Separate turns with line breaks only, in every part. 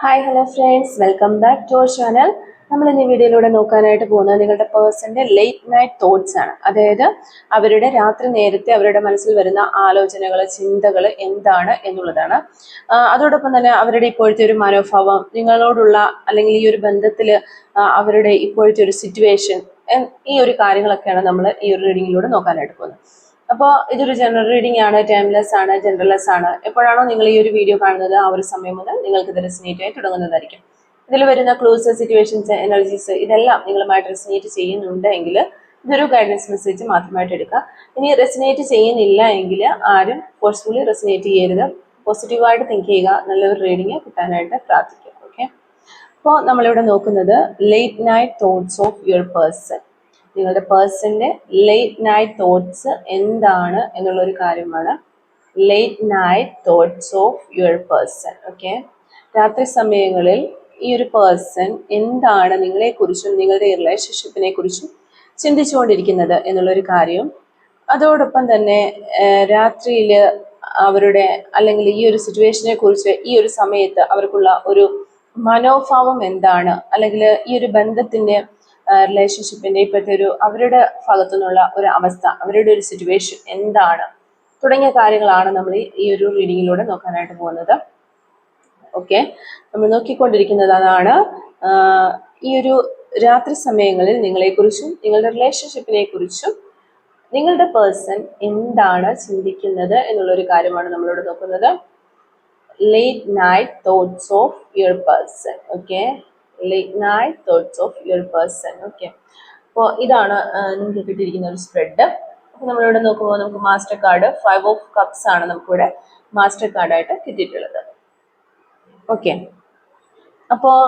Hi hello friends, welcome back to our channel. നമ്മൾ ഇന്ന് വീഡിയോയിലൂടെ നോക്കാനായിട്ട് പോകുന്നത് നിങ്ങളുടെ പേഴ്സന്റെ ലേറ്റ് നൈറ്റ് തോട്ട്സ് ആണ്. അതായത് അവരുടെ രാത്രി നേരത്തെ അവരുടെ മനസ്സിൽ വരുന്ന ആലോചനകൾ, ചിന്തകൾ എന്താണ് എന്നുള്ളതാണ്. അതോടൊപ്പം തന്നെ അവരുടെ ഇപ്പോഴത്തെ ഒരു മനോഭാവം, നിങ്ങളോടുള്ള അല്ലെങ്കിൽ ഈ ഒരു ബന്ധത്തിൽ അവരുടെ ഇപ്പോഴത്തെ ഒരു സിറ്റുവേഷൻ, ഈ ഒരു കാര്യങ്ങളൊക്കെയാണ് നമ്മൾ ഈ ഒരു റീഡിങ്ങിലൂടെ നോക്കാനായിട്ട് പോകുന്നത്. അപ്പോൾ ഇതൊരു ജനറൽ റീഡിംഗ് ആണ്, ടൈംലെസ് ആണ്, ജനറൽലെസ് ആണ്. എപ്പോഴാണോ നിങ്ങൾ ഈ ഒരു വീഡിയോ കാണുന്നത് ആ ഒരു സമയം മുതൽ നിങ്ങൾക്ക് ഇത് റെസിനേറ്റ് ആയി തുടങ്ങുന്നതായിരിക്കും. ഇതിൽ വരുന്ന ക്ലൂസ്, സിറ്റുവേഷൻസ്, എനർജീസ് ഇതെല്ലാം നിങ്ങളുമായിട്ട് റെസിനേറ്റ് ചെയ്യുന്നുണ്ടെങ്കിൽ ഇതൊരു ഗൈഡൻസ് മെസ്സേജ് മാത്രമായിട്ട് എടുക്കുക. ഇനി റെസിനേറ്റ് ചെയ്യുന്നില്ല എങ്കിൽ ആരും ഫോഴ്സ്ഫുള്ളി റെസിനേറ്റ് ചെയ്യരുത്. പോസിറ്റീവായിട്ട് തിങ്ക് ചെയ്യുക, നല്ലൊരു റീഡിങ് കിട്ടാനായിട്ട് പ്രാർത്ഥിക്കുക. ഓക്കെ, അപ്പോൾ നമ്മളിവിടെ നോക്കുന്നത് late night thoughts of your person. നിങ്ങളുടെ പേഴ്സന്റെ ലേറ്റ് നൈറ്റ് തോട്ട്സ് എന്താണ് എന്നുള്ളൊരു കാര്യമാണ്. Late night thoughts of your person. Okay, രാത്രി സമയങ്ങളിൽ ഈ ഒരു പേഴ്സൺ എന്താണ് നിങ്ങളെക്കുറിച്ചും നിങ്ങളുടെ റിലേഷൻഷിപ്പിനെ കുറിച്ചും ചിന്തിച്ചുകൊണ്ടിരിക്കുന്നത് എന്നുള്ളൊരു കാര്യം. അതോടൊപ്പം തന്നെ രാത്രിയിൽ അവരുടെ അല്ലെങ്കിൽ ഈ ഒരു സിറ്റുവേഷനെ കുറിച്ച് ഈ ഒരു സമയത്ത് അവർക്കുള്ള ഒരു മനോഭാവം എന്താണ്, അല്ലെങ്കിൽ ഈ ഒരു ബന്ധത്തിന്റെ റിലേഷൻഷിപ്പിന്റെ ഇപ്പോഴത്തെ ഒരു അവരുടെ ഭാഗത്തു നിന്നുള്ള ഒരു അവസ്ഥ, അവരുടെ ഒരു സിറ്റുവേഷൻ എന്താണ് തുടങ്ങിയ കാര്യങ്ങളാണ് നമ്മൾ ഈ ഒരു റീഡിങ്ങിലൂടെ നോക്കാനായിട്ട് പോകുന്നത്. ഓക്കെ, നമ്മൾ നോക്കിക്കൊണ്ടിരിക്കുന്നത് അതാണ്. ഈ ഒരു രാത്രി സമയങ്ങളിൽ നിങ്ങളെക്കുറിച്ചും നിങ്ങളുടെ റിലേഷൻഷിപ്പിനെ കുറിച്ചും നിങ്ങളുടെ പേഴ്സൺ എന്താണ് ചിന്തിക്കുന്നത് എന്നുള്ളൊരു കാര്യമാണ് നമ്മളിവിടെ നോക്കുന്നത്. Late night thoughts of your person. Okay, late night thoughts of your person. Okay, അപ്പോൾ ഇതാണ് നിങ്ങൾക്ക് കിട്ടിയിരിക്കുന്ന ഒരു സ്പ്രെഡ്. അപ്പോൾ നമ്മളിവിടെ നോക്കുമ്പോൾ നമുക്ക് മാസ്റ്റർ കാർഡ് 5 ഓഫ് കപ്സ് ആണ് നമുക്കിവിടെ മാസ്റ്റർ കാർഡായിട്ട് കിട്ടിയിട്ടുള്ളത്. ഓക്കെ, അപ്പോൾ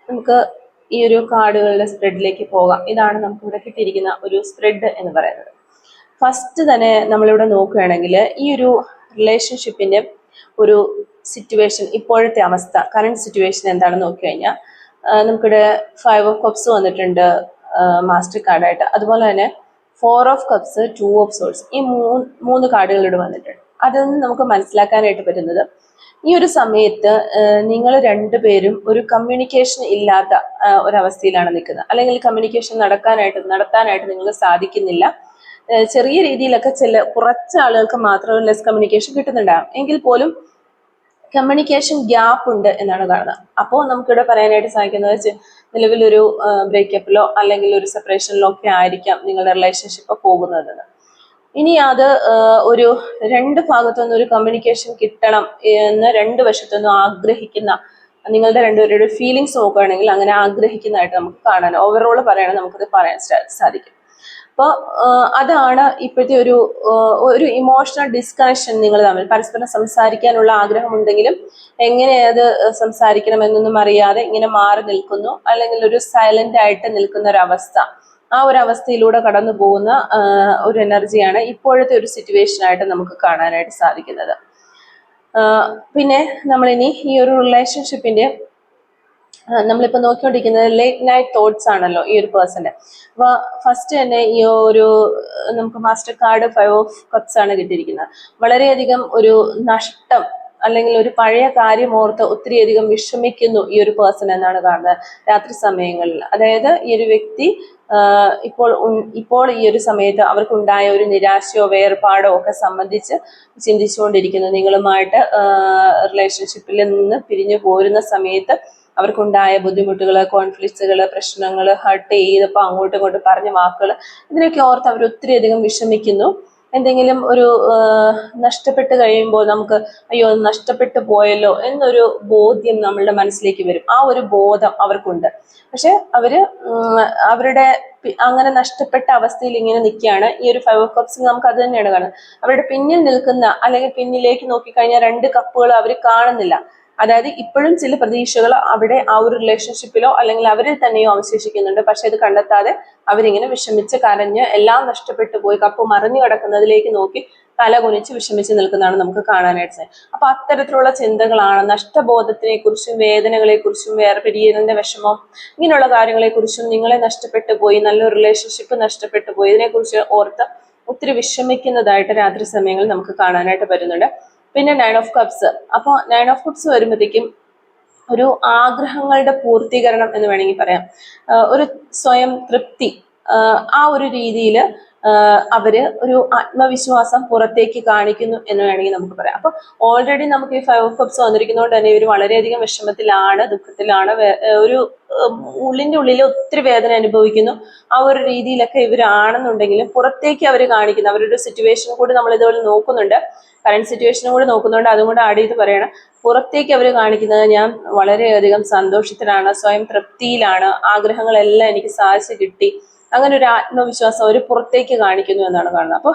നമുക്ക് ഈ ഒരു കാർഡുകളുടെ സ്പ്രെഡിലേക്ക് പോകാം. ഇതാണ് നമുക്കിവിടെ കിട്ടിയിരിക്കുന്ന ഒരു സ്പ്രെഡ് എന്ന് പറയുന്നത്. ഫസ്റ്റ് തന്നെ നമ്മളിവിടെ നോക്കുകയാണെങ്കിൽ ഈ ഒരു റിലേഷൻഷിപ്പിന്റെ ഒരു സിറ്റുവേഷൻ, ഇപ്പോഴത്തെ അവസ്ഥ, കറണ്ട് സിറ്റുവേഷൻ എന്താണെന്ന് നോക്കി കഴിഞ്ഞാൽ നമുക്കിവിടെ 5 ഓഫ് കപ്സ് വന്നിട്ടുണ്ട് മാസ്റ്റർ കാർഡായിട്ട്. അതുപോലെ തന്നെ 4 ഓഫ് കപ്സ്, 2 ഓഫ് സോൾസ്, ഈ മൂന്ന് കാർഡുകൾ ഇവിടെ വന്നിട്ടുണ്ട്. അതിൽ നിന്ന് നമുക്ക് മനസ്സിലാക്കാനായിട്ട് പറ്റുന്നത് ഈ ഒരു സമയത്ത് നിങ്ങൾ രണ്ടുപേരും ഒരു കമ്മ്യൂണിക്കേഷൻ ഇല്ലാത്ത ഒരവസ്ഥയിലാണ് നിൽക്കുന്നത്. അല്ലെങ്കിൽ കമ്മ്യൂണിക്കേഷൻ നടത്താനായിട്ട് നിങ്ങൾക്ക് സാധിക്കുന്നില്ല. ചെറിയ രീതിയിലൊക്കെ കുറച്ച് ആളുകൾക്ക് മാത്രം ലെസ് കമ്മ്യൂണിക്കേഷൻ കിട്ടുന്നുണ്ടാകും. എങ്കിൽ പോലും കമ്മ്യൂണിക്കേഷൻ ഗ്യാപ്പ് ഉണ്ട് എന്നാണ് കാണുന്നത്. അപ്പോൾ നമുക്കിവിടെ പറയാനായിട്ട് സാധിക്കുന്നത് നിലവിലൊരു ബ്രേക്കപ്പിലോ അല്ലെങ്കിൽ ഒരു സെപ്പറേഷനിലോ ഒക്കെ ആയിരിക്കാം നിങ്ങളുടെ റിലേഷൻഷിപ്പ് പോകുന്നതെന്ന്. ഇനി അത് ഒരു രണ്ട് ഭാഗത്തുനിന്നും ഒരു കമ്മ്യൂണിക്കേഷൻ കിട്ടണം എന്ന് രണ്ട് വശത്തുനിന്നും ആഗ്രഹിക്കുന്ന നിങ്ങളുടെ രണ്ടുപേരുടെ ഫീലിങ്സ് നോക്കുകയാണെങ്കിൽ അങ്ങനെ ആഗ്രഹിക്കുന്നതായിട്ട് നമുക്ക് കാണാൻ ഓവറോൾ പറയണം, നമുക്കത് പറയാൻ സാധിക്കും. അപ്പോൾ അതാണ് ഇപ്പോഴത്തെ ഒരു ഇമോഷണൽ ഡിസ്കണക്ഷൻ. നിങ്ങൾ തമ്മിൽ പരസ്പരം സംസാരിക്കാനുള്ള ആഗ്രഹമുണ്ടെങ്കിലും എങ്ങനെ അത് സംസാരിക്കണം എന്നൊന്നും അറിയാതെ ഇങ്ങനെ മാറി നിൽക്കുന്നു, അല്ലെങ്കിൽ ഒരു സൈലന്റ് ആയിട്ട് നിൽക്കുന്ന ഒരു അവസ്ഥ, ആ ഒരു അവസ്ഥയിലൂടെ കടന്നു പോകുന്ന ഒരു എനർജിയാണ് ഇപ്പോഴത്തെ ഒരു സിറ്റുവേഷൻ ആയിട്ട് നമുക്ക് കാണാനായിട്ട് സാധിക്കുന്നത്. പിന്നെ നമ്മളിനി ഈ ഒരു റിലേഷൻഷിപ്പിന്റെ നമ്മളിപ്പോൾ നോക്കിക്കൊണ്ടിരിക്കുന്നത് ലേറ്റ് നൈറ്റ് തോട്ട്സ് ആണല്ലോ ഈ ഒരു പേഴ്സന്റെ. അപ്പോൾ ഫസ്റ്റ് തന്നെ ഈ ഒരു നമുക്ക് മാസ്റ്റർ കാർഡ് 5 ഓഫ് കപ്സ് ആണ് കിട്ടിയിരിക്കുന്നത്. വളരെയധികം ഒരു നഷ്ടം അല്ലെങ്കിൽ ഒരു പഴയ കാര്യം ഓർത്ത് ഒത്തിരിയധികം വിഷമിക്കുന്നു ഈ ഒരു പേഴ്സൺ എന്നാണ് കാണുന്നത് രാത്രി സമയങ്ങളിൽ. അതായത് ഈ ഒരു വ്യക്തി ഇപ്പോൾ ഈ ഒരു സമയത്ത് അവർക്കുണ്ടായ ഒരു നിരാശയോ വേർപാടോ ഒക്കെ സംബന്ധിച്ച് ചിന്തിച്ചുകൊണ്ടിരിക്കുന്നു. നിങ്ങളുമായിട്ട് റിലേഷൻഷിപ്പിൽ നിന്ന് പിരിഞ്ഞു പോരുന്ന സമയത്ത് അവർക്കുണ്ടായ ബുദ്ധിമുട്ടുകൾ, കോൺഫ്ലിക്ട്സുകൾ, പ്രശ്നങ്ങൾ, ഹർട്ട് ചെയ്തപ്പോൾ അങ്ങോട്ടും ഇങ്ങോട്ടും പറഞ്ഞ വാക്കുകൾ, ഇതിനൊക്കെ ഓർത്ത് അവർ ഒത്തിരിയധികം വിഷമിക്കുന്നു. എന്തെങ്കിലും ഒരു നഷ്ടപ്പെട്ട് കഴിയുമ്പോൾ നമുക്ക് അയ്യോ നഷ്ടപ്പെട്ടു പോയല്ലോ എന്നൊരു ബോധ്യം നമ്മളുടെ മനസ്സിലേക്ക് വരും. ആ ഒരു ബോധം അവർക്കുണ്ട്. പക്ഷെ അവരുടെ അങ്ങനെ നഷ്ടപ്പെട്ട അവസ്ഥയിൽ ഇങ്ങനെ നിൽക്കുകയാണ്. ഈ ഒരു 5 ഓഫ് കപ്സ് നമുക്ക് അത് തന്നെയാണ് കാണുന്നത്. അവരുടെ പിന്നിൽ നിൽക്കുന്ന അല്ലെങ്കിൽ പിന്നിലേക്ക് നോക്കിക്കഴിഞ്ഞാൽ 2 കപ്പുകൾ അവർ കാണുന്നില്ല. അതായത് ഇപ്പോഴും ചില പ്രതീക്ഷകൾ അവിടെ ആ ഒരു റിലേഷൻഷിപ്പിലോ അല്ലെങ്കിൽ അവരിൽ തന്നെയോ അവശേഷിക്കുന്നുണ്ട്. പക്ഷെ ഇത് കണ്ടെത്താതെ അവരിങ്ങനെ വിഷമിച്ച് കരഞ്ഞ് എല്ലാം നഷ്ടപ്പെട്ടു പോയി കപ്പ് മറിഞ്ഞു കിടക്കുന്നതിലേക്ക് നോക്കി തല കുനിച്ച് വിഷമിച്ച് നിൽക്കുന്നതാണ് നമുക്ക് കാണാനായിട്ട് സാധിക്കും. അപ്പൊ അത്തരത്തിലുള്ള ചിന്തകളാണ് നഷ്ടബോധത്തിനെ കുറിച്ചും വേദനകളെ കുറിച്ചും വേർപിരിയലിന്റെ വിഷമം ഇങ്ങനെയുള്ള കാര്യങ്ങളെ കുറിച്ചും നിങ്ങളെ നഷ്ടപ്പെട്ടു പോയി, നല്ലൊരു റിലേഷൻഷിപ്പ് നഷ്ടപ്പെട്ടു പോയി, ഇതിനെക്കുറിച്ച് ഓർത്ത് ഒത്തിരി വിഷമിക്കുന്നതായിട്ട് രാത്രി സമയങ്ങളിൽ നമുക്ക് കാണാനായിട്ട് പറ്റുന്നുണ്ട്. പിന്നെ 9 ഓഫ് കപ്സ്. അപ്പോൾ 9 ഓഫ് കപ്സ് വരുമ്പോഴത്തേക്കും ഒരു ആഗ്രഹങ്ങളുടെ പൂർത്തീകരണം എന്ന് വേണമെങ്കിൽ പറയാം. ഒരു സ്വയം തൃപ്തി, ആ ഒരു രീതിയിൽ അവര് ഒരു ആത്മവിശ്വാസം പുറത്തേക്ക് കാണിക്കുന്നു എന്ന് വേണമെങ്കിൽ നമുക്ക് പറയാം. അപ്പൊ ഓൾറെഡി നമുക്ക് ഈ 5 of Cups വന്നിരിക്കുന്നതുകൊണ്ട് തന്നെ ഇവർ വളരെയധികം വിഷമത്തിലാണ്, ദുഃഖത്തിലാണ്, ഒരു ഉള്ളിന്റെ ഉള്ളിൽ ഒത്തിരി വേദന അനുഭവിക്കുന്നു. ആ ഒരു രീതിയിലൊക്കെ ഇവരാണെന്നുണ്ടെങ്കിലും പുറത്തേക്ക് അവർ കാണിക്കുന്ന അവരുടെ സിറ്റുവേഷൻ കൂടി നമ്മൾ ഇതുപോലെ നോക്കുന്നുണ്ട്, കറന്റ് സിറ്റുവേഷനും കൂടി നോക്കുന്നുണ്ട്. അതുകൊണ്ട് ആഡ് ചെയ്ത് പറയണം, പുറത്തേക്ക് അവർ കാണിക്കുന്നത് ഞാൻ വളരെയധികം സന്തോഷത്തിലാണ്, സ്വയം തൃപ്തിയിലാണ്, ആഗ്രഹങ്ങളെല്ലാം എനിക്ക് സാധിച്ചു കിട്ടി, അങ്ങനെ ഒരു ആത്മവിശ്വാസം അവർ പുറത്തേക്ക് കാണിക്കുന്നു എന്നാണ് കാണുന്നത്. അപ്പൊ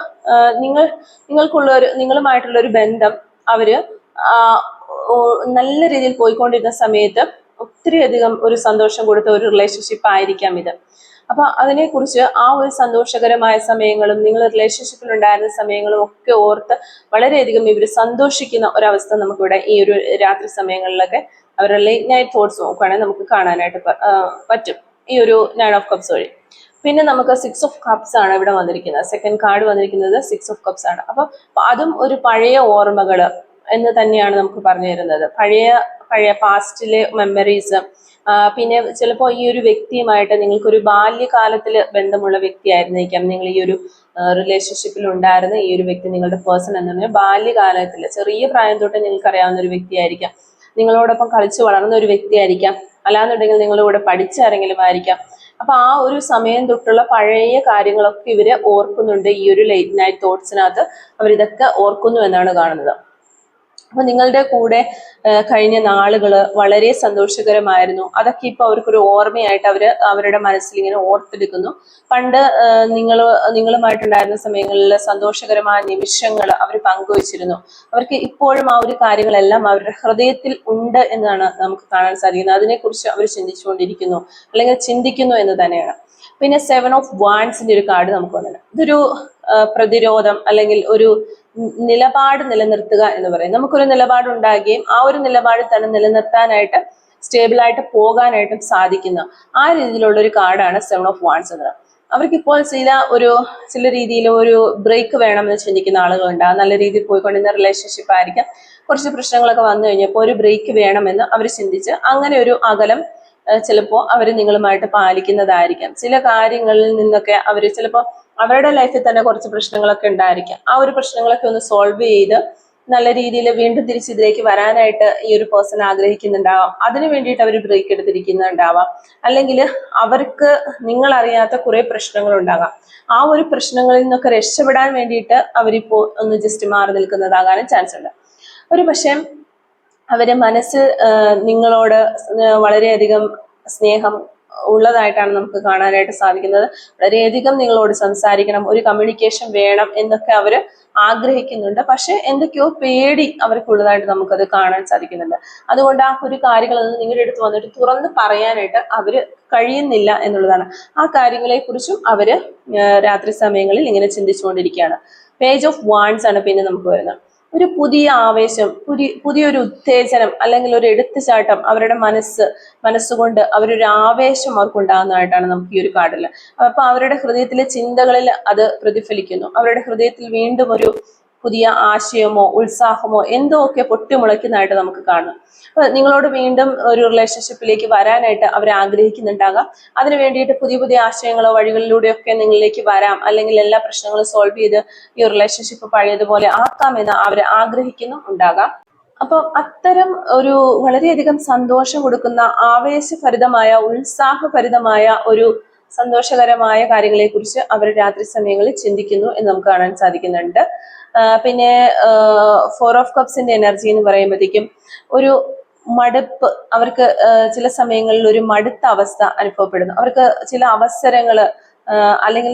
നിങ്ങളുമായിട്ടുള്ള ഒരു ബന്ധം അവര് നല്ല രീതിയിൽ പോയിക്കൊണ്ടിരുന്ന സമയത്ത് ഒത്തിരി അധികം ഒരു സന്തോഷം കൊടുത്ത ഒരു റിലേഷൻഷിപ്പ് ആയിരിക്കാം ഇത്. അപ്പൊ അതിനെക്കുറിച്ച് ആ ഒരു സന്തോഷകരമായ സമയങ്ങളും നിങ്ങൾ റിലേഷൻഷിപ്പിൽ ഉണ്ടായിരുന്ന സമയങ്ങളും ഒക്കെ ഓർത്ത് വളരെയധികം ഇവർ സന്തോഷിക്കുന്ന ഒരവസ്ഥ നമുക്കിവിടെ ഈ ഒരു രാത്രി സമയങ്ങളിലൊക്കെ അവരുടെ ലേറ്റ് നൈറ്റ് തോട്ട്സ് നോക്കുകയാണെങ്കിൽ നമുക്ക് കാണാനായിട്ട് പറ്റും ഈ ഒരു 9 of Cups വഴി. പിന്നെ നമുക്ക് 6 of Cups ആണ് ഇവിടെ വന്നിരിക്കുന്നത്. സെക്കൻഡ് കാർഡ് വന്നിരിക്കുന്നത് 6 of Cups ആണ്. അപ്പൊ അതും ഒരു പഴയ ഓർമ്മകള് എന്ന് തന്നെയാണ് നമുക്ക് പറഞ്ഞു തരുന്നത്. പഴയ പാസ്റ്റിലെ മെമ്മറീസ്. പിന്നെ ചിലപ്പോൾ ഈ ഒരു വ്യക്തിയുമായിട്ട് നിങ്ങൾക്കൊരു ബാല്യകാലത്തിൽ ബന്ധമുള്ള വ്യക്തിയായിരുന്നിരിക്കാം നിങ്ങൾ ഈ ഒരു റിലേഷൻഷിപ്പിൽ ഉണ്ടായിരുന്ന ഈ ഒരു വ്യക്തി. നിങ്ങളുടെ പേഴ്സൺ എന്ന് പറഞ്ഞാൽ ബാല്യകാലത്തിൽ ചെറിയ പ്രായം തൊട്ട് നിങ്ങൾക്ക് അറിയാവുന്ന ഒരു വ്യക്തിയായിരിക്കാം, നിങ്ങളോടൊപ്പം കളിച്ചു വളർന്ന ഒരു വ്യക്തിയായിരിക്കാം, അല്ലാന്നുണ്ടെങ്കിൽ നിങ്ങളുടെ കൂടെ പഠിച്ച ആരെങ്കിലും ആയിരിക്കാം. അപ്പൊ ആ ഒരു സമയം തൊട്ടുള്ള പഴയ കാര്യങ്ങളൊക്കെ ഇവര് ഓർക്കുന്നുണ്ട്. ഈ ഒരു ലേറ്റ് നൈറ്റ് തോട്ട്സിനകത്ത് അവരിതൊക്കെ ഓർക്കുന്നു എന്നാണ് കാണുന്നത്. അപ്പൊ നിങ്ങളുടെ കൂടെ കഴിഞ്ഞ നാളുകള് വളരെ സന്തോഷകരമായിരുന്നു. അതൊക്കെ ഇപ്പൊ അവർക്കൊരു ഓർമ്മയായിട്ട് അവരുടെ മനസ്സിൽ ഇങ്ങനെ ഓർത്തെടുക്കുന്നു. പണ്ട് നിങ്ങളുമായിട്ടുണ്ടായിരുന്ന സമയങ്ങളിൽ സന്തോഷകരമായ നിമിഷങ്ങൾ അവർ പങ്കുവച്ചിരുന്നു. അവർക്ക് ഇപ്പോഴും ആ ഒരു കാര്യങ്ങളെല്ലാം അവരുടെ ഹൃദയത്തിൽ ഉണ്ട് എന്നാണ് നമുക്ക് കാണാൻ സാധിക്കുന്നത്. അതിനെക്കുറിച്ച് അവർ ചിന്തിച്ചുകൊണ്ടിരിക്കുന്നു, അല്ലെങ്കിൽ ചിന്തിക്കുന്നു എന്ന് തന്നെയാണ്. പിന്നെ 7 of Wands ഒരു കാർഡ് നമുക്ക് വന്നത്, ഇതൊരു പ്രതിരോധം അല്ലെങ്കിൽ ഒരു നിലപാട് നിലനിർത്തുക എന്ന് പറയും. നമുക്കൊരു നിലപാട് ഉണ്ടാകുകയും ആ ഒരു നിലപാടിൽ തന്നെ നിലനിർത്താനായിട്ട് സ്റ്റേബിളായിട്ട് പോകാനായിട്ടും സാധിക്കുന്ന ആ രീതിയിലുള്ള ഒരു കാർഡാണ് 7 of Wands എന്നത്. അവർക്കിപ്പോൾ ചില രീതിയിൽ ഒരു ബ്രേക്ക് വേണമെന്ന് ചിന്തിക്കുന്ന ആളുകളുണ്ട്. നല്ല രീതിയിൽ പോയിക്കൊണ്ടിരുന്ന റിലേഷൻഷിപ്പ് ആയിരിക്കാം, കുറച്ച് പ്രശ്നങ്ങളൊക്കെ വന്നു കഴിഞ്ഞപ്പോൾ ഒരു ബ്രേക്ക് വേണമെന്ന് അവർ ചിന്തിച്ച് അങ്ങനെ ഒരു അകലം ചിലപ്പോൾ അവർ നിങ്ങളുമായിട്ട് പാലിക്കുന്നതായിരിക്കാം. ചില കാര്യങ്ങളിൽ നിന്നൊക്കെ അവർ ചിലപ്പോൾ അവരുടെ ലൈഫിൽ തന്നെ കുറച്ച് പ്രശ്നങ്ങളൊക്കെ ഉണ്ടായിരിക്കാം. ആ ഒരു പ്രശ്നങ്ങളൊക്കെ ഒന്ന് സോൾവ് ചെയ്ത് നല്ല രീതിയിൽ വീണ്ടും തിരിച്ച് ഇതിലേക്ക് വരാനായിട്ട് ഈ ഒരു പേഴ്സൺ ആഗ്രഹിക്കുന്നുണ്ടാവാം. അതിനു വേണ്ടിയിട്ട് അവർ ബ്രേക്ക് എടുത്തിരിക്കുന്നുണ്ടാവാം. അല്ലെങ്കിൽ അവർക്ക് നിങ്ങൾ അറിയാത്ത കുറെ പ്രശ്നങ്ങൾ ഉണ്ടാകാം. ആ ഒരു പ്രശ്നങ്ങളിൽ നിന്നൊക്കെ രക്ഷപ്പെടാൻ വേണ്ടിയിട്ട് അവരിപ്പോ ഒന്ന് ജസ്റ്റ് മാറി നിൽക്കുന്നതാകാനും ചാൻസ് ഉണ്ട്. ഒരു പക്ഷേ അവരെ മനസ്സിൽ നിങ്ങളോട് വളരെയധികം സ്നേഹം ഉള്ളതായിട്ടാണ് നമുക്ക് കാണാനായിട്ട് സാധിക്കുന്നത്. വളരെയധികം നിങ്ങളോട് സംസാരിക്കണം, ഒരു കമ്മ്യൂണിക്കേഷൻ വേണം എന്നൊക്കെ അവര് ആഗ്രഹിക്കുന്നുണ്ട്. പക്ഷെ എന്തൊക്കെയോ പേടി അവർക്കുള്ളതായിട്ട് നമുക്കത് കാണാൻ സാധിക്കുന്നുണ്ട്. അതുകൊണ്ട് ആ ഒരു കാര്യങ്ങളൊന്നും നിങ്ങളുടെ അടുത്ത് വന്നിട്ട് തുറന്ന് പറയാനായിട്ട് അവര് കഴിയുന്നില്ല എന്നുള്ളതാണ്. ആ കാര്യങ്ങളെ കുറിച്ചും അവര് രാത്രി സമയങ്ങളിൽ ഇങ്ങനെ ചിന്തിച്ചുകൊണ്ടിരിക്കുകയാണ്. പേജ് ഓഫ് വാൻഡ്സ് ആണ് പിന്നെ നമുക്ക് വരുന്നത്. ഒരു പുതിയ ആവേശം, പുതിയൊരു ഉത്തേജനം അല്ലെങ്കിൽ ഒരു എടുത്തുചാട്ടം അവരുടെ മനസ്സുകൊണ്ട് അവരൊരു ആവേശം അവർക്ക് ഉണ്ടാകുന്നതായിട്ടാണ് നമുക്ക് ഈ ഒരു കാർഡിൽ. അപ്പൊ അവരുടെ ഹൃദയത്തിലെ ചിന്തകളിൽ അത് പ്രതിഫലിക്കുന്നു. അവരുടെ ഹൃദയത്തിൽ വീണ്ടും ഒരു പുതിയ ആശയമോ ഉത്സാഹമോ എന്തോ ഒക്കെ പൊട്ടിമുളയ്ക്കുന്നതായിട്ട് നമുക്ക് കാണാം. അപ്പൊ നിങ്ങളോട് വീണ്ടും ഒരു റിലേഷൻഷിപ്പിലേക്ക് വരാനായിട്ട് അവർ ആഗ്രഹിക്കുന്നുണ്ടാകാം. അതിനു വേണ്ടിയിട്ട് പുതിയ പുതിയ ആശയങ്ങളോ വഴികളിലൂടെയൊക്കെ നിങ്ങളിലേക്ക് വരാം, അല്ലെങ്കിൽ എല്ലാ പ്രശ്നങ്ങളും സോൾവ് ചെയ്ത് ഈ റിലേഷൻഷിപ്പ് പഴയതുപോലെ ആക്കാമെന്ന് അവർ ആഗ്രഹിക്കുന്നു ഉണ്ടാകാം. അപ്പൊ അത്തരം ഒരു വളരെയധികം സന്തോഷം കൊടുക്കുന്ന ആവേശഭരിതമായ ഉത്സാഹഭരിതമായ ഒരു സന്തോഷകരമായ കാര്യങ്ങളെ കുറിച്ച് അവർ രാത്രി സമയങ്ങളിൽ ചിന്തിക്കുന്നു എന്ന് നമുക്ക് കാണാൻ സാധിക്കുന്നുണ്ട്. പിന്നെ 4 of Cups എനർജി എന്ന് പറയുമ്പോഴത്തേക്കും ഒരു മടുപ്പ്, അവർക്ക് ചില സമയങ്ങളിൽ ഒരു മടുത്ത അവസ്ഥ അനുഭവപ്പെടുന്നു. അവർക്ക് ചില അവസരങ്ങള് അല്ലെങ്കിൽ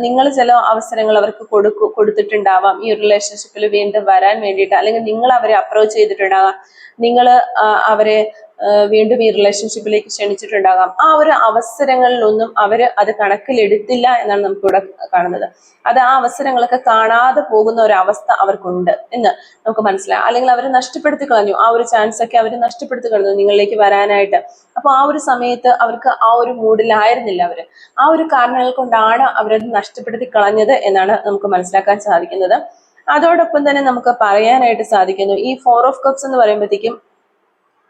നിങ്ങൾ ചില അവസരങ്ങൾ അവർക്ക് കൊടുത്തിട്ടുണ്ടാവാം ഈ റിലേഷൻഷിപ്പിൽ വീണ്ടും വരാൻ വേണ്ടിയിട്ട്, അല്ലെങ്കിൽ നിങ്ങൾ അവരെ അപ്രോച്ച് ചെയ്തിട്ടുണ്ടാകാം, നിങ്ങൾ അവരെ വീണ്ടും ഈ റിലേഷൻഷിപ്പിലേക്ക് ക്ഷണിച്ചിട്ടുണ്ടാകാം. ആ ഒരു അവസരങ്ങളിലൊന്നും അവര് അത് കണക്കിലെടുത്തില്ല എന്നാണ് നമുക്കിവിടെ കാണുന്നത്. അത് ആ അവസരങ്ങളൊക്കെ കാണാതെ പോകുന്ന ഒരു അവസ്ഥ അവർക്കുണ്ട് എന്ന് നമുക്ക് മനസ്സിലാക്കാം. അല്ലെങ്കിൽ അവർ നഷ്ടപ്പെടുത്തി കളഞ്ഞു, ആ ഒരു ചാൻസ് ഒക്കെ അവർ നഷ്ടപ്പെടുത്തി കളഞ്ഞു നിങ്ങളിലേക്ക് വരാനായിട്ട്. അപ്പൊ ആ ഒരു സമയത്ത് അവർക്ക് ആ ഒരു മൂഡിലായിരുന്നില്ല അവര്. ആ ഒരു കാരണങ്ങൾ കൊണ്ടാണ് അവരത് നഷ്ടപ്പെടുത്തി കളഞ്ഞത് എന്നാണ് നമുക്ക് മനസ്സിലാക്കാൻ സാധിക്കുന്നത്. അതോടൊപ്പം തന്നെ നമുക്ക് പറയാനായിട്ട് സാധിക്കുന്നു ഈ 4 of Cups എന്ന് പറയുമ്പോഴത്തേക്കും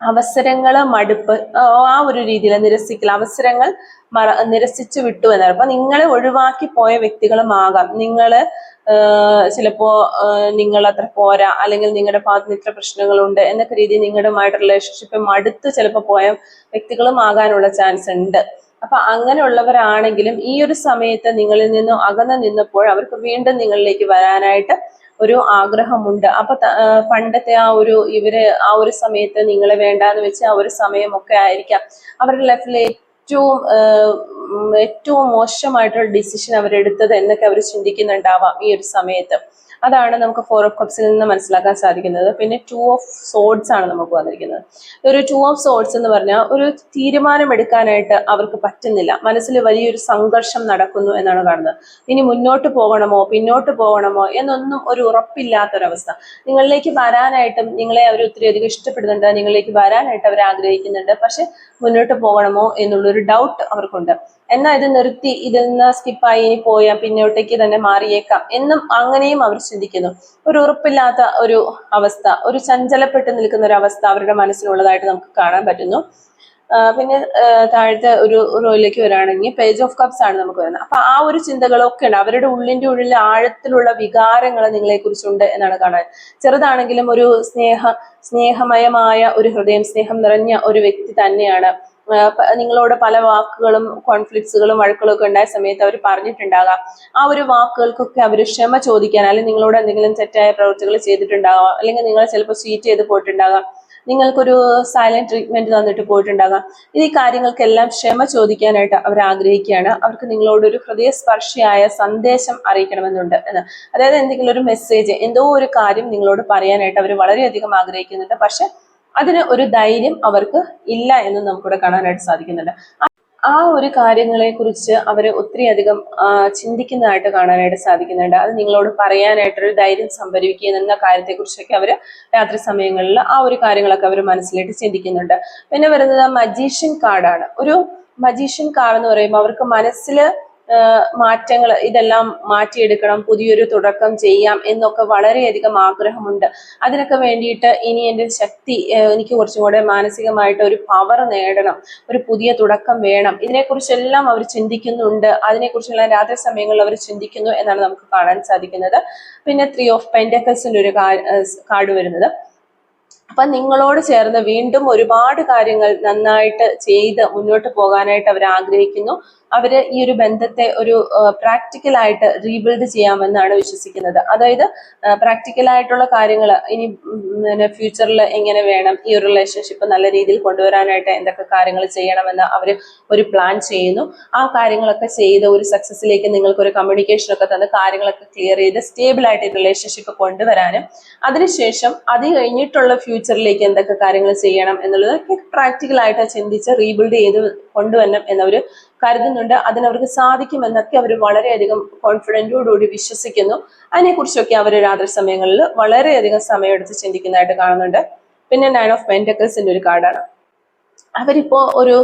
അവസരങ്ങള് മടുപ്പ്, ആ ഒരു രീതിയിൽ നിരസിക്കൽ, അവസരങ്ങൾ നിരസിച്ചു വിട്ടു എന്നാണ്. അപ്പൊ നിങ്ങളെ ഒഴിവാക്കി പോയ വ്യക്തികളുമാകാം. നിങ്ങള് ചിലപ്പോ നിങ്ങൾ അത്ര പോരാ, അല്ലെങ്കിൽ നിങ്ങളുടെ ഭാഗത്ത് ഇത്ര പ്രശ്നങ്ങളുണ്ട് എന്നൊക്കെ രീതിയിൽ നിങ്ങളുമായിട്ട് റിലേഷൻഷിപ്പ് മടുത്ത് ചിലപ്പോൾ പോയ വ്യക്തികളും ആകാനുള്ള ചാൻസ് ഉണ്ട്. അപ്പൊ അങ്ങനെയുള്ളവരാണെങ്കിലും ഈ ഒരു സമയത്ത് നിങ്ങളിൽ നിന്നും അകന്നു നിന്നപ്പോൾ അവർക്ക് വീണ്ടും നിങ്ങളിലേക്ക് വരാനായിട്ട് ഒരു ആഗ്രഹമുണ്ട്. അപ്പൊ പണ്ടത്തെ ആ ഒരു സമയത്ത് നിങ്ങളെ വേണ്ടാന്ന് വെച്ച് ആ ഒരു സമയമൊക്കെ ആയിരിക്കാം അവരുടെ ലൈഫിൽ ഏറ്റവും മോശമായിട്ടുള്ള ഡിസിഷൻ അവരെടുത്തത് എന്നൊക്കെ അവർ ചിന്തിക്കുന്നുണ്ടാവാം ഈ ഒരു സമയത്ത്. അതാണ് നമുക്ക് 4 ഓഫ് കപ്സിൽ നിന്ന് മനസ്സിലാക്കാൻ സാധിക്കുന്നത്. പിന്നെ 2 ഓഫ് സോഡ്സ് ആണ് നമുക്ക് വന്നിരിക്കുന്നത്. ഒരു 2 ഓഫ് സോഡ്സ് എന്ന് പറഞ്ഞാൽ ഒരു തീരുമാനം എടുക്കാനായിട്ട് അവർക്ക് പറ്റുന്നില്ല. മനസ്സിൽ വലിയൊരു സംഘർഷം നടക്കുന്നു എന്നാണ് കാണുന്നത്. ഇനി മുന്നോട്ട് പോകണമോ പിന്നോട്ട് പോകണമോ എന്നൊന്നും ഒരു ഉറപ്പില്ലാത്തൊരവസ്ഥ. നിങ്ങളിലേക്ക് വരാനായിട്ടും നിങ്ങളെ അവർ ഒത്തിരി അധികം ഇഷ്ടപ്പെടുന്നുണ്ട്, നിങ്ങളിലേക്ക് വരാനായിട്ട് അവർ ആഗ്രഹിക്കുന്നുണ്ട്. പക്ഷെ മുന്നോട്ട് പോകണമോ എന്നുള്ളൊരു ഡൗട്ട് അവർക്കുണ്ട്. എന്നാൽ ഇത് നിർത്തി, ഇതിൽ നിന്ന് സ്കിപ്പായി ഇനി പോയാൽ പിന്നോട്ടേക്ക് തന്നെ മാറിയേക്കാം എന്നും അങ്ങനെയും അവർ ചിന്തിക്കുന്നു. ഒരു ഉറപ്പില്ലാത്ത ഒരു അവസ്ഥ, ഒരു ചഞ്ചലപ്പെട്ട് നിൽക്കുന്ന ഒരു അവസ്ഥ അവരുടെ മനസ്സിലുള്ളതായിട്ട് നമുക്ക് കാണാൻ പറ്റുന്നു. പിന്നെ താഴത്തെ ഒരു റോയിലേക്ക് വരാണെങ്കിൽ പേജ് ഓഫ് കപ്സ് ആണ് നമുക്ക് വരുന്നത്. അപ്പൊ ആ ഒരു ചിന്തകളൊക്കെ ഉണ്ട്. അവരുടെ ഉള്ളിന്റെ ആഴത്തിലുള്ള വികാരങ്ങൾ നിങ്ങളെ കുറിച്ചുണ്ട് എന്നാണ് കാണാൻ. ചെറുതാണെങ്കിലും ഒരു സ്നേഹമയമായ ഒരു ഹൃദയം, സ്നേഹം നിറഞ്ഞ ഒരു വ്യക്തി തന്നെയാണ്. നിങ്ങളോട് പല വാക്കുകളും കോൺഫ്ലിക്ട്സുകളും വഴക്കുകളും ഒക്കെ ഉണ്ടായ സമയത്ത് അവർ പറഞ്ഞിട്ടുണ്ടാകാം. ആ ഒരു വാക്കുകൾക്കൊക്കെ അവർ ക്ഷമ ചോദിക്കാൻ, അല്ലെങ്കിൽ നിങ്ങളോട് എന്തെങ്കിലും തെറ്റായ പ്രവൃത്തികൾ ചെയ്തിട്ടുണ്ടാകാം, അല്ലെങ്കിൽ നിങ്ങൾ ചിലപ്പോൾ ചീറ്റ് ചെയ്ത് പോയിട്ടുണ്ടാകാം, നിങ്ങൾക്കൊരു സൈലന്റ് ട്രീറ്റ്മെന്റ് തന്നിട്ട് പോയിട്ടുണ്ടാകാം. ഈ കാര്യങ്ങൾക്കെല്ലാം ക്ഷമ ചോദിക്കാനായിട്ട് അവർ ആഗ്രഹിക്കുകയാണ്. അവർക്ക് നിങ്ങളോട് ഒരു ഹൃദയസ്പർശിയായ സന്ദേശം അറിയിക്കണമെന്നുണ്ട് എന്ന്. അതായത് എന്തെങ്കിലും ഒരു മെസ്സേജ്, എന്തോ ഒരു കാര്യം നിങ്ങളോട് പറയാനായിട്ട് അവർ വളരെയധികം ആഗ്രഹിക്കുന്നുണ്ട്. പക്ഷെ അതിന് ഒരു ധൈര്യം അവർക്ക് ഇല്ല എന്ന് നമുക്കിവിടെ കാണാനായിട്ട് സാധിക്കുന്നുണ്ട്. ആ ഒരു കാര്യങ്ങളെ കുറിച്ച് അവർ ഒത്തിരി അധികം ചിന്തിക്കുന്നതായിട്ട് കാണാനായിട്ട് സാധിക്കുന്നുണ്ട്. അത് നിങ്ങളോട് പറയാനായിട്ടൊരു ധൈര്യം സംഭരിക്കുക എന്ന കാര്യത്തെക്കുറിച്ചൊക്കെ അവർ രാത്രി സമയങ്ങളിൽ ആ ഒരു കാര്യങ്ങളൊക്കെ അവർ മനസ്സിലായിട്ട് ചിന്തിക്കുന്നുണ്ട്. പിന്നെ വരുന്നത് മജീഷ്യൻ കാർഡാണ്. ഒരു മജീഷ്യൻ കാർഡ് എന്ന് പറയുമ്പോൾ അവർക്ക് മനസ്സിൽ മാറ്റങ്ങൾ, ഇതെല്ലാം മാറ്റിയെടുക്കണം, പുതിയൊരു തുടക്കം ചെയ്യാം എന്നൊക്കെ വളരെയധികം ആഗ്രഹമുണ്ട്. അതിനൊക്കെ വേണ്ടിയിട്ട് ഇനി എൻ്റെ ശക്തി, എനിക്ക് കുറച്ചും കൂടെ മാനസികമായിട്ട് ഒരു പവർ നേടണം, ഒരു പുതിയ തുടക്കം വേണം, ഇതിനെക്കുറിച്ചെല്ലാം അവർ ചിന്തിക്കുന്നുണ്ട്. അതിനെക്കുറിച്ചെല്ലാം രാത്രി സമയങ്ങളിൽ അവർ ചിന്തിക്കുന്നു എന്നാണ് നമുക്ക് കാണാൻ സാധിക്കുന്നത്. പിന്നെ 3 ഓഫ് പെന്റക്കിൾസിന്റെ ഒരു കാർഡ് വരുന്നത്. അപ്പൊ നിങ്ങളോട് ചേർന്ന് വീണ്ടും ഒരുപാട് കാര്യങ്ങൾ നന്നായിട്ട് ചെയ്ത് മുന്നോട്ട് പോകാനായിട്ട് അവർ ആഗ്രഹിക്കുന്നു. അവര് ഈ ഒരു ബന്ധത്തെ ഒരു പ്രാക്ടിക്കലായിട്ട് റീബിൽഡ് ചെയ്യാമെന്നാണ് വിശ്വസിക്കുന്നത്. അതായത് പ്രാക്ടിക്കലായിട്ടുള്ള കാര്യങ്ങൾ ഇനി ഫ്യൂച്ചറിൽ എങ്ങനെ വേണം ഈ ഒരു റിലേഷൻഷിപ്പ് നല്ല രീതിയിൽ കൊണ്ടുവരാനായിട്ട് എന്തൊക്കെ കാര്യങ്ങൾ ചെയ്യണമെന്ന് അവർ ഒരു പ്ലാൻ ചെയ്യുന്നു. ആ കാര്യങ്ങളൊക്കെ ചെയ്ത് ഒരു സക്സസിലേക്ക് നിങ്ങൾക്കൊരു കമ്മ്യൂണിക്കേഷൻ ഒക്കെ തന്ന് കാര്യങ്ങളൊക്കെ ക്ലിയർ ചെയ്ത് സ്റ്റേബിൾ ആയിട്ട് ഈ റിലേഷൻഷിപ്പ് കൊണ്ടുവരാനും അതിനുശേഷം അത് കഴിഞ്ഞിട്ടുള്ള ഫ്യൂച്ചറിലേക്ക് എന്തൊക്കെ കാര്യങ്ങൾ ചെയ്യണം എന്നുള്ളതൊക്കെ പ്രാക്ടിക്കലായിട്ട് ചിന്തിച്ച് റീബിൽഡ് ചെയ്ത് കൊണ്ടുവരണം എന്നവർ കരുതുന്നുണ്ട്. അതിനവർക്ക് സാധിക്കുമെന്നൊക്കെ അവർ വളരെയധികം കോൺഫിഡൻറ്റോടുകൂടി വിശ്വസിക്കുന്നു. അതിനെക്കുറിച്ചൊക്കെ അവർ രാത്രി സമയങ്ങളിൽ വളരെയധികം സമയമെടുത്ത് ചിന്തിക്കുന്നതായിട്ട് കാണുന്നുണ്ട്. പിന്നെ 9 ഓഫ് പെന്റക്കിൾസിന്റെ ഒരു കാർഡാണ്. അവരിപ്പോ ഒരു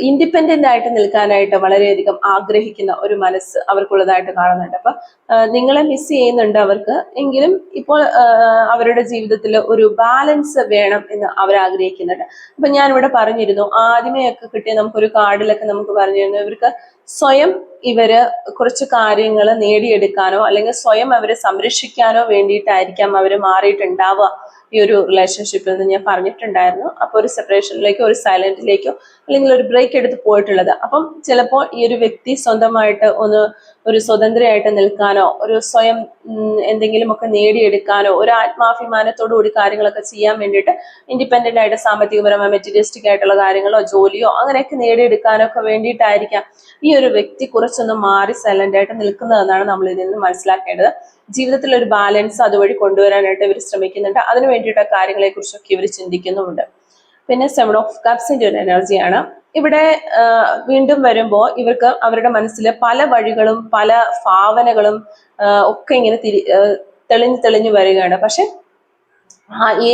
ഇൻഡിപെൻഡന്റ് ആയിട്ട് നിൽക്കാനായിട്ട് വളരെയധികം ആഗ്രഹിക്കുന്ന ഒരു മനസ്സ് അവർക്കുള്ളതായിട്ട് കാണുന്നുണ്ട്. അപ്പൊ നിങ്ങളെ മിസ് ചെയ്യുന്നുണ്ട് അവർക്ക്, എങ്കിലും ഇപ്പോൾ അവരുടെ ജീവിതത്തിൽ ഒരു ബാലൻസ് വേണം എന്ന് അവർ ആഗ്രഹിക്കുന്നുണ്ട്. അപ്പൊ ഞാൻ ഇവിടെ പറഞ്ഞിരുന്നു, ആദ്യമേയൊക്കെ കിട്ടിയ നമുക്കൊരു കാർഡിലൊക്കെ നമുക്ക് പറഞ്ഞിരുന്നു, ഇവർക്ക് സ്വയം ഇവര് കുറച്ച് കാര്യങ്ങൾ നേടിയെടുക്കാനോ അല്ലെങ്കിൽ സ്വയം അവരെ സംരക്ഷിക്കാനോ വേണ്ടിയിട്ടായിരിക്കാം അവര് മാറിയിട്ടുണ്ടാവുക ഈ ഒരു റിലേഷൻഷിപ്പിൽ നിന്ന് ഞാൻ പറഞ്ഞിട്ടുണ്ടായിരുന്നു. അപ്പോൾ ഒരു സെപ്പറേഷനിലേക്കോ ഒരു സൈലന്റിലേക്കോ അല്ലെങ്കിൽ ഒരു ബ്രേക്ക് എടുത്ത് പോയിട്ടുള്ളത്. അപ്പം ചിലപ്പോൾ ഈ ഒരു വ്യക്തി സ്വന്തമായിട്ട് ഒരു സ്വതന്ത്രയായിട്ട് നിൽക്കാനോ ഒരു സ്വയം എന്തെങ്കിലുമൊക്കെ നേടിയെടുക്കാനോ ഒരു ആത്മാഭിമാനത്തോടു കൂടി കാര്യങ്ങളൊക്കെ ചെയ്യാൻ വേണ്ടിയിട്ട് ഇൻഡിപെൻഡന്റ് ആയിട്ട് സാമ്പത്തികപരമായ മെറ്റീരിയലിസ്റ്റിക് ആയിട്ടുള്ള കാര്യങ്ങളോ ജോലിയോ അങ്ങനെയൊക്കെ നേടിയെടുക്കാനോ ഒക്കെ വേണ്ടിയിട്ടായിരിക്കാം ഈ ഒരു വ്യക്തി കുറച്ചൊന്ന് മാറി സൈലന്റ് ആയിട്ട് നിൽക്കുന്നതെന്നാണ് നമ്മൾ ഇതിൽ നിന്ന് മനസ്സിലാക്കേണ്ടത്. ജീവിതത്തിൽ ഒരു ബാലൻസ് അതുവഴി കൊണ്ടുവരാനായിട്ട് ഇവർ ശ്രമിക്കുന്നുണ്ട്. അതിനു വേണ്ടിയിട്ട് കാര്യങ്ങളെ കുറിച്ചൊക്കെ ഇവർ ചിന്തിക്കുന്നുമുണ്ട്. പിന്നെ 7 ഓഫ് കപ്സിന്റെ ഒരു എനർജിയാണ് ഇവിടെ വീണ്ടും വരുമ്പോൾ ഇവർക്ക് അവരുടെ മനസ്സിൽ പല വഴികളും പല ഭാവനകളും ഒക്കെ ഇങ്ങനെ തെളിഞ്ഞു വരികയാണ്. പക്ഷെ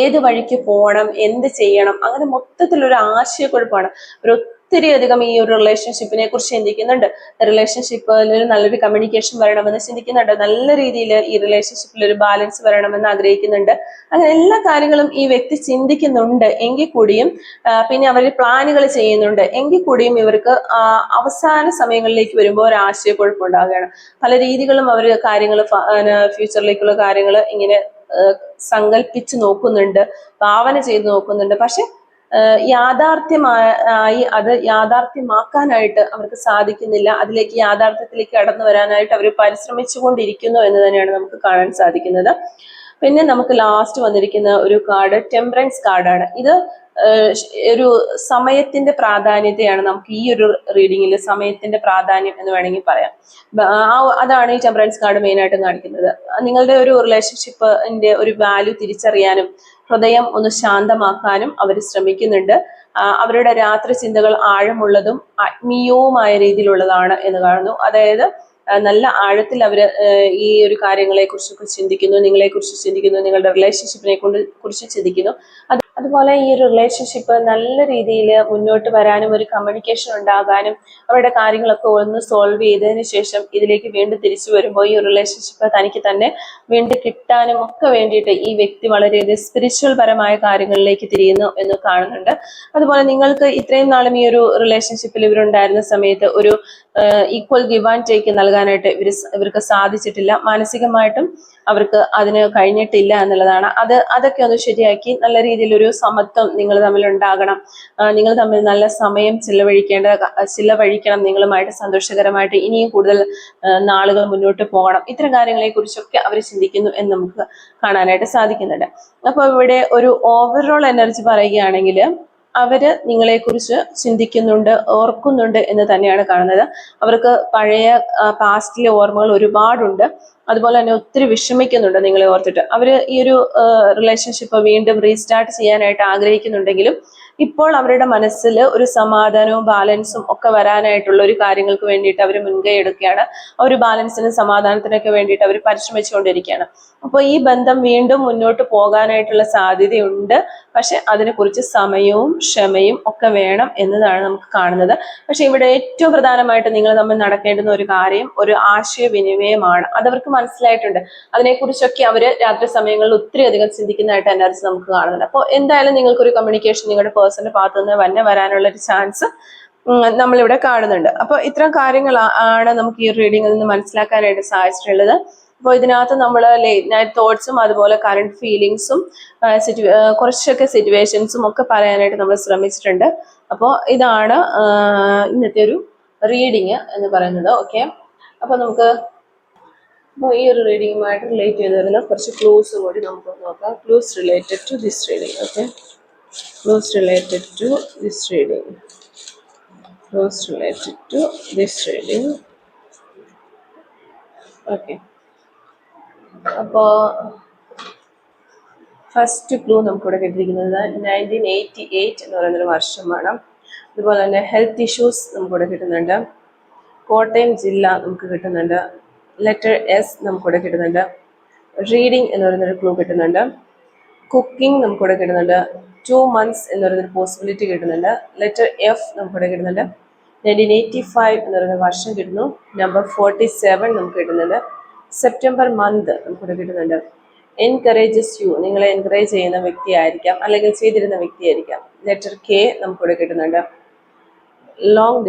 ഏത് വഴിക്ക് പോകണം, എന്ത് ചെയ്യണം, അങ്ങനെ മൊത്തത്തിലൊരു ആശയക്കുഴപ്പമാണ്. ഒരു ഒത്തിരി അധികം ഈ ഒരു റിലേഷൻഷിപ്പിനെ കുറിച്ച് ചിന്തിക്കുന്നുണ്ട്. റിലേഷൻഷിപ്പിൽ നല്ലൊരു കമ്മ്യൂണിക്കേഷൻ വരണമെന്ന് ചിന്തിക്കുന്നുണ്ട്. നല്ല രീതിയിൽ ഈ റിലേഷൻഷിപ്പിൽ ഒരു ബാലൻസ് വരണമെന്ന് ആഗ്രഹിക്കുന്നുണ്ട്. അങ്ങനെ എല്ലാ കാര്യങ്ങളും ഈ വ്യക്തി ചിന്തിക്കുന്നുണ്ട് എങ്കിൽ കൂടിയും പിന്നെ അവർ പ്ലാനുകൾ ചെയ്യുന്നുണ്ട് എങ്കിൽ കൂടിയും ഇവർക്ക് അവസാന സമയങ്ങളിലേക്ക് വരുമ്പോൾ ഒരു ആശയക്കുഴപ്പമുണ്ടാകുകയാണ്. പല രീതികളും അവർ കാര്യങ്ങൾ ഫ്യൂച്ചറിലേക്കുള്ള കാര്യങ്ങൾ ഇങ്ങനെ സങ്കല്പിച്ച് നോക്കുന്നുണ്ട്, ഭാവന ചെയ്ത് നോക്കുന്നുണ്ട്. പക്ഷെ യാഥാർത്ഥ്യമായി അത് യാഥാർത്ഥ്യമാക്കാനായിട്ട് അവർക്ക് സാധിക്കുന്നില്ല. അതിലേക്ക് യാഥാർത്ഥ്യത്തിലേക്ക് കടന്നു വരാനായിട്ട് അവർ പരിശ്രമിച്ചുകൊണ്ടിരിക്കുന്നു എന്ന് തന്നെയാണ് നമുക്ക് കാണാൻ സാധിക്കുന്നത്. പിന്നെ നമുക്ക് ലാസ്റ്റ് വന്നിരിക്കുന്ന ഒരു കാർഡ് ടെമ്പറൻസ് കാർഡാണ്. ഇത് ഒരു സമയത്തിന്റെ പ്രാധാന്യത്തെയാണ് നമുക്ക് ഈ ഒരു റീഡിങ്ങിൽ സമയത്തിന്റെ പ്രാധാന്യം എന്ന് വേണമെങ്കിൽ പറയാം. അതാണ് ഈ ടെമ്പറൻസ് കാർഡ് മെയിൻ ആയിട്ട് കാണിക്കുന്നത്. നിങ്ങളുടെ ഒരു റിലേഷൻഷിപ്പിന്റെ ഒരു വാല്യൂ തിരിച്ചറിയാനും ഹൃദയം ഒന്ന് ശാന്തമാക്കാനും അവർ ശ്രമിക്കുന്നുണ്ട്. അവരുടെ രാത്രി ചിന്തകൾ ആഴമുള്ളതും ആത്മീയവുമായ രീതിയിലുള്ളതാണ് എന്ന് കാണുന്നു. അതായത് നല്ല ആഴത്തിൽ അവര് ഈ ഒരു കാര്യങ്ങളെ കുറിച്ചൊക്കെ ചിന്തിക്കുന്നു, നിങ്ങളെ കുറിച്ച് ചിന്തിക്കുന്നു, നിങ്ങളുടെ റിലേഷൻഷിപ്പിനെ കുറിച്ച് ചിന്തിക്കുന്നു. അതുപോലെ ഈ ഒരു റിലേഷൻഷിപ്പ് നല്ല രീതിയിൽ മുന്നോട്ട് വരാനും ഒരു കമ്മ്യൂണിക്കേഷൻ ഉണ്ടാകാനും അവരുടെ കാര്യങ്ങളൊക്കെ ഒന്ന് സോൾവ് ചെയ്തതിന് ശേഷം ഇതിലേക്ക് വീണ്ടും തിരിച്ചു വരുമ്പോൾ ഈ റിലേഷൻഷിപ്പ് തനിക്ക് തന്നെ വീണ്ടും കിട്ടാനും ഒക്കെ വേണ്ടിയിട്ട് ഈ വ്യക്തി വളരെയധികം സ്പിരിച്വൽ പരമായ കാര്യങ്ങളിലേക്ക് തിരിയുന്നു എന്ന് കാണുന്നുണ്ട്. അതുപോലെ നിങ്ങൾക്ക് ഇത്രയും നാളും ഈ ഒരു റിലേഷൻഷിപ്പിൽ ഇവരുണ്ടായിരുന്ന സമയത്ത് ഒരു ഈക്വൽ ഗിവ് ആൻഡ് ടേക്ക് നൽകാനായിട്ട് ഇവർക്ക് സാധിച്ചിട്ടില്ല. മാനസികമായിട്ടും അവർക്ക് അതിന് കഴിഞ്ഞിട്ടില്ല എന്നുള്ളതാണ്. അതൊക്കെ ഒന്ന് ശരിയാക്കി നല്ല രീതിയിൽ ഒരു സമത്വം നിങ്ങൾ തമ്മിൽ ഉണ്ടാകണം. നിങ്ങൾ തമ്മിൽ നല്ല സമയം ചിലവഴിക്കണം, നിങ്ങളുമായിട്ട് സന്തോഷകരമായിട്ട് ഇനിയും കൂടുതൽ നാളുകൾ മുന്നോട്ട് പോകണം. ഇത്തരം കാര്യങ്ങളെ കുറിച്ചൊക്കെ അവർ ചിന്തിക്കുന്നു എന്ന് നമുക്ക് കാണാനായിട്ട് സാധിക്കുന്നുണ്ട്. അപ്പോൾ ഇവിടെ ഒരു ഓവറോൾ എനർജി പറയുകയാണെങ്കിൽ അവര് നിങ്ങളെക്കുറിച്ച് ചിന്തിക്കുന്നുണ്ട്, ഓർക്കുന്നുണ്ട് എന്ന് തന്നെയാണ് കാണുന്നത്. അവർക്ക് പഴയ പാസ്റ്റിലെ ഓർമ്മകൾ ഒരുപാടുണ്ട്. അതുപോലെ തന്നെ ഒത്തിരി വിഷമിക്കുന്നുണ്ട് നിങ്ങളെ ഓർത്തിട്ട്. അവര് ഈ ഒരു റിലേഷൻഷിപ്പ് വീണ്ടും റീസ്റ്റാർട്ട് ചെയ്യാനായിട്ട് ആഗ്രഹിക്കുന്നുണ്ടെങ്കിലും ഇപ്പോൾ അവരുടെ മനസ്സിൽ ഒരു സമാധാനവും ബാലൻസും ഒക്കെ വരാനായിട്ടുള്ള ഒരു കാര്യങ്ങൾക്ക് വേണ്ടിയിട്ട് അവർ മുൻകൈ എടുക്കുകയാണ്. ആ ഒരു ബാലൻസിനും സമാധാനത്തിനൊക്കെ വേണ്ടിയിട്ട് അവർ പരിശ്രമിച്ചുകൊണ്ടിരിക്കുകയാണ്. അപ്പോൾ ഈ ബന്ധം വീണ്ടും മുന്നോട്ട് പോകാനായിട്ടുള്ള സാധ്യതയുണ്ട്. പക്ഷെ അതിനെക്കുറിച്ച് സമയവും ക്ഷമയും ഒക്കെ വേണം എന്നതാണ് നമുക്ക് കാണുന്നത്. പക്ഷെ ഇവിടെ ഏറ്റവും പ്രധാനമായിട്ട് നിങ്ങൾ തമ്മിൽ നടക്കേണ്ടുന്ന ഒരു കാര്യം ഒരു ആശയവിനിമയമാണ്. അതവർക്ക് മനസ്സിലായിട്ടുണ്ട്. അതിനെക്കുറിച്ചൊക്കെ അവര് രാത്രി സമയങ്ങളിൽ ഒത്തിരി അധികം ചിന്തിക്കുന്നതായിട്ട് എനർജി നമുക്ക് കാണുന്നുണ്ട്. അപ്പോൾ എന്തായാലും നിങ്ങൾക്കൊരു കമ്മ്യൂണിക്കേഷൻ നിങ്ങളുടെ പേഴ്സന്റെ ഭാഗത്തു നിന്ന് വരാനുള്ള ഒരു ചാൻസ് നമ്മളിവിടെ കാണുന്നുണ്ട്. അപ്പോൾ ഇത്തരം കാര്യങ്ങൾ ആണ് നമുക്ക് ഈ റീഡിങ്ങിൽ നിന്ന് മനസ്സിലാക്കാനായിട്ട് സാധിച്ചിട്ടുള്ളത്. അപ്പോൾ ഇതിനകത്ത് നമ്മൾ ലേറ്റ് നൈറ്റ് തോട്ട്സും അതുപോലെ കറണ്ട് ഫീലിങ്സും കുറച്ചൊക്കെ സിറ്റുവേഷൻസും ഒക്കെ പറയാനായിട്ട് നമ്മൾ ശ്രമിച്ചിട്ടുണ്ട്. അപ്പോൾ ഇതാണ് ഇന്നത്തെ ഒരു റീഡിങ് എന്ന് പറയുന്നത്. ഓക്കെ, അപ്പോൾ നമുക്ക് ഈ ഒരു റീഡിങ്ങുമായിട്ട് റിലേറ്റ് ചെയ്ത് വരുന്ന കുറച്ച് ക്ലൂസ് കൂടി നമുക്ക് നോക്കാം. Clues related to this reading. Okay, clues related to this reading. Clues related to this reading. Okay, അപ്പോൾ ഫസ്റ്റ് ക്ലൂ നമുക്കിവിടെ കിട്ടിയിരിക്കുന്നത് 1988 എന്ന് പറയുന്നൊരു വർഷമാണ്. അതുപോലെ തന്നെ ഹെൽത്ത് ഇഷ്യൂസ് നമുക്കിവിടെ കിട്ടുന്നുണ്ട്. കോട്ടയം ജില്ല നമുക്ക് കിട്ടുന്നുണ്ട്. ലെറ്റർ എസ് നമുക്കിവിടെ കിട്ടുന്നുണ്ട്. റീഡിങ് എന്ന് പറയുന്നൊരു ക്ലൂ കിട്ടുന്നുണ്ട്. കുക്കിംഗ് നമുക്കിവിടെ കിട്ടുന്നുണ്ട്. 2 months എന്ന് പറയുന്നൊരു പോസിബിലിറ്റി കിട്ടുന്നുണ്ട്. ലെറ്റർ എഫ് നമുക്കിവിടെ കിട്ടുന്നുണ്ട്. 1985 എന്ന് പറയുന്ന വർഷം കിട്ടുന്നു. നമ്പർ 47 നമുക്ക് കിട്ടുന്നുണ്ട്. സെപ്റ്റംബർ മന്ത് നമുക്കിവിടെ കിട്ടുന്നുണ്ട്. എൻകറേജസ് യു, നിങ്ങളെ എൻകറേജ് ചെയ്യുന്ന വ്യക്തിയായിരിക്കാം, അല്ലെങ്കിൽ ചെയ്തിരുന്ന വ്യക്തിയായിരിക്കാം. ലെറ്റർ കെ നമുക്കിവിടെ കിട്ടുന്നുണ്ട്. ലോങ്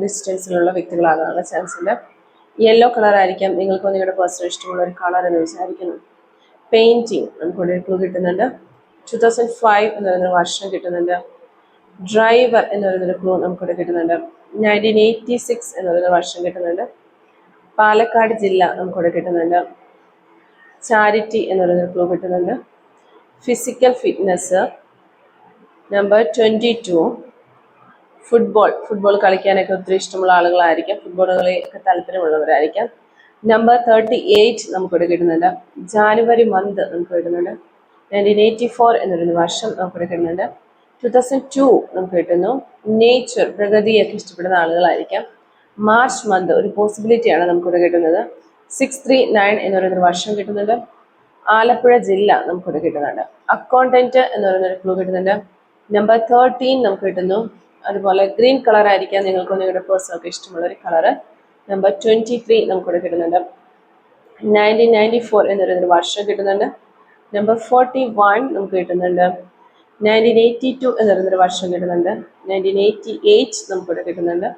ഡിസ്റ്റൻസിലുള്ള വ്യക്തികളാകാനുള്ള ചാൻസ് ഉണ്ട്. യെല്ലോ കളർ ആയിരിക്കാം നിങ്ങൾക്ക് നിങ്ങളുടെ പേഴ്സണൽ ഇഷ്ടമുള്ള ഒരു കളർ എന്ന് വിചാരിക്കുന്നു. പെയിന്റിങ് നമുക്കിവിടെ ക്ലൂ കിട്ടുന്നുണ്ട്. 2005 എന്ന് പറയുന്ന വർഷം കിട്ടുന്നുണ്ട്. ഡ്രൈവർ എന്ന് പറയുന്നൊരു ക്ലൂ നമുക്കിവിടെ കിട്ടുന്നുണ്ട്. 1986 എന്ന് പറയുന്ന വർഷം കിട്ടുന്നുണ്ട്. പാലക്കാട് ജില്ല നമുക്കിവിടെ കിട്ടുന്നുണ്ട്. ചാരിറ്റി എന്ന് പറയുന്നൊരു ക്ലൂ കിട്ടുന്നുണ്ട്. Physical fitness. നമ്പർ 22. ഫുട്ബോൾ കളിക്കാനൊക്കെ ഒത്തിരി ഇഷ്ടമുള്ള ആളുകളായിരിക്കാം, ഫുട്ബോൾ കളിയൊക്കെ താല്പര്യമുള്ളവരായിരിക്കാം. നമ്പർ 38 നമുക്കിവിടെ കിട്ടുന്നുണ്ട്. ജാനുവരി മന്ത് നമുക്ക് കിട്ടുന്നുണ്ട്. 1984 എന്ന് പറയുന്ന വർഷം നമുക്കിവിടെ കിട്ടുന്നുണ്ട്. 2002 നമുക്ക് കിട്ടുന്നു. നേച്ചർ, പ്രകൃതിയൊക്കെ ഇഷ്ടപ്പെടുന്ന ആളുകളായിരിക്കാം. മാർച്ച് മന്ത് ഒരു പോസിബിലിറ്റിയാണ് നമുക്കിവിടെ കിട്ടുന്നത്. 639 എന്ന് പറയുന്നൊരു വർഷം കിട്ടുന്നുണ്ട്. ആലപ്പുഴ ജില്ല നമുക്കിവിടെ കിട്ടുന്നുണ്ട്. അക്കൗണ്ടന്റ് എന്ന് പറയുന്നൊരു ക്ലൂ കിട്ടുന്നുണ്ട്. നമ്പർ 13 നമുക്ക് കിട്ടുന്നു. അതുപോലെ ഗ്രീൻ കളർ ആയിരിക്കാം നിങ്ങൾക്ക് നിങ്ങളുടെ പേഴ്സണൊക്കെ ഇഷ്ടമുള്ള ഒരു കളറ്. നമ്പർ 23 നമുക്കിവിടെ കിട്ടുന്നുണ്ട്. 1994 എന്ന് പറയുന്നൊരു വർഷം കിട്ടുന്നുണ്ട്. നമ്പർ 41 നമുക്ക് കിട്ടുന്നുണ്ട്. 1982 എന്ന് പറയുന്നൊരു വർഷം കിട്ടുന്നുണ്ട്. 1988 നമുക്കിവിടെ കിട്ടുന്നുണ്ട്.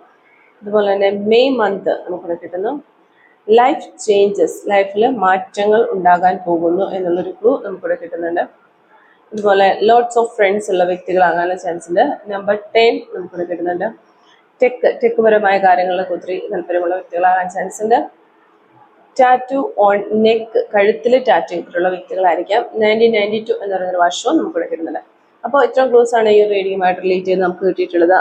അതുപോലെ തന്നെ മെയ് മന്ത് നമുക്കിവിടെ കിട്ടുന്നു. ലൈഫ് ചേഞ്ചസ്, ലൈഫിൽ മാറ്റങ്ങൾ ഉണ്ടാകാൻ പോകുന്നു എന്നുള്ളൊരു ക്ലൂ നമുക്കിവിടെ കിട്ടുന്നുണ്ട്. അതുപോലെ ലോട്ട്സ് ഓഫ് ഫ്രണ്ട്സ് ഉള്ള വ്യക്തികളാകാനുള്ള ചാൻസ് ഉണ്ട്. നമ്പർ 10 നമുക്കിവിടെ കിട്ടുന്നുണ്ട്. ടെക് പരമായ കാര്യങ്ങളിലൊക്കെ ഒത്തിരി താല്പര്യമുള്ള വ്യക്തികളാകാൻ ചാൻസ് ഉണ്ട്. ടാറ്റു ഓൺ നെക്ക്, കഴുത്തിൽ ടാറ്റു ചെയ്തിട്ടുള്ള വ്യക്തികളായിരിക്കാം. 1992 എന്ന് പറയുന്ന വർഷവും നമുക്കിവിടെ കിട്ടുന്നുണ്ട്. അപ്പോൾ ഇത്രയും ക്ലോസ് ആണ് ഈ റീഡിങ്ങുമായിട്ട് റിലേറ്റ് ചെയ്ത് നമുക്ക് കിട്ടിയിട്ടുള്ളത്.